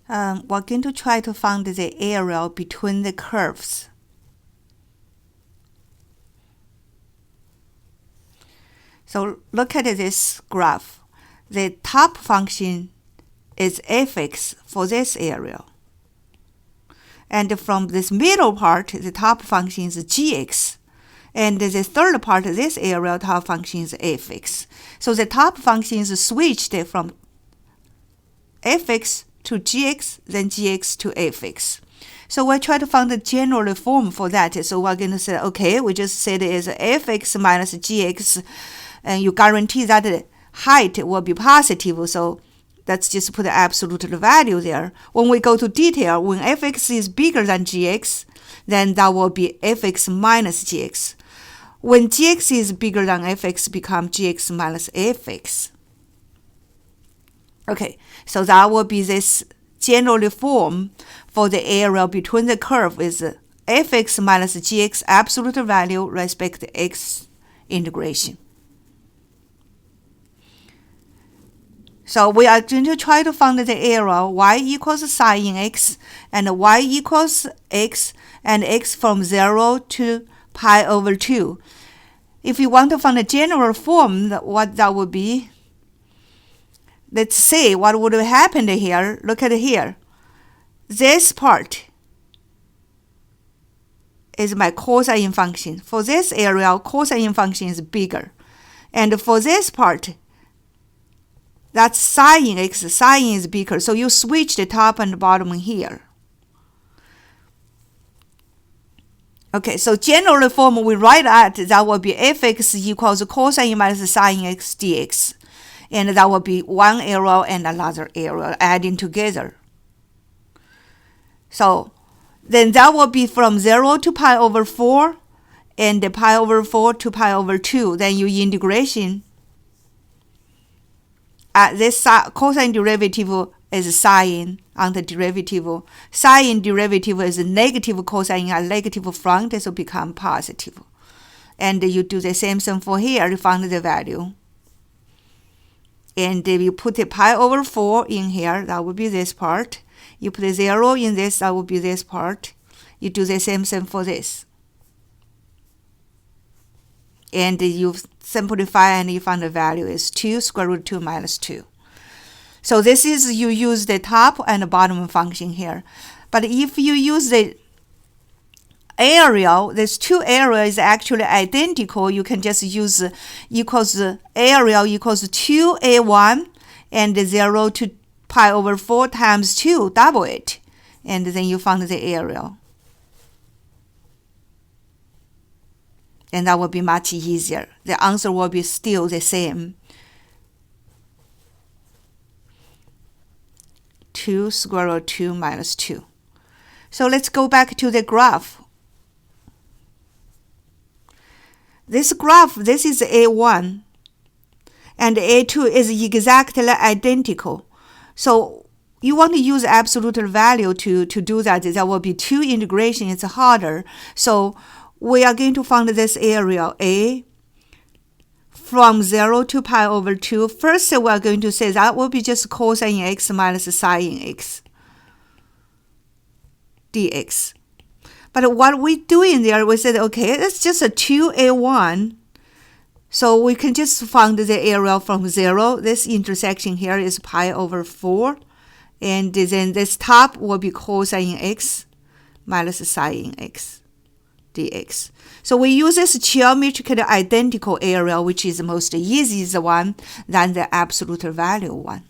we're going to try to find the area between the curves. So look at this graph. The top function is fx for this area. And from this middle part, the top function is gx. And the third part of this area, top function is fx. So the top function is switched from fx to gx, then gx to fx. So we'll try to find the general form for that. So we're going to say, okay, we just said it is fx minus gx, and you guarantee that the height will be positive. So let's just put the absolute value there. When we go to detail, when fx is bigger than gx, then that will be fx minus gx. When gx is bigger than fx, become gx minus fx. Okay, so that will be this general form for the area between the curve is fx minus gx absolute value respect to x integration. So we are going to try to find the area y equals sine x and y equals x and x from 0 to pi over 2. If you want to find a general form, what that would be, let's see what would have happened here. Look at here. This part is my cosine function. For this area, cosine function is bigger. And for this part, that's sine x, sine is bigger. So you switch the top and the bottom here. Okay, so general form we write at, that will be fx equals cosine minus sine x dx. And that will be one area and another area adding together. So then that will be from 0 to pi over 4 and the pi over 4 to pi over 2. Then you integration. This cosine derivative is sine on the derivative. Sine derivative is negative cosine and negative front, so become positive. And you do the same thing for here to find the value. And if you put the pi over 4 in here, that would be this part. You put a 0 in this, that would be this part. You do the same thing for this. And you simplify and you find the value is 2 square root 2 minus 2. So this is, you use the top and the bottom function here. But if you use the area, these two areas actually identical. You can just use equals area equals 2a1 and 0 to pi over 4 times 2, double it. And then you find the area. And that will be much easier. The answer will be still the same. 2 square root 2 minus 2. So let's go back to the graph. This graph, this is A1, and A2 is exactly identical. So you want to use absolute value to do that. There will be 2 integration. It's harder. So we are going to find this area A from 0 to pi over 2. First, we are going to say that will be just cosine x minus sine x dx. But what we do in there, we said, okay, it's just a 2a1. So we can just find the area from 0. This intersection here is pi over 4. And then this top will be cosine x minus sine x dx. So we use this geometrically identical area, which is the most easiest one than the absolute value one.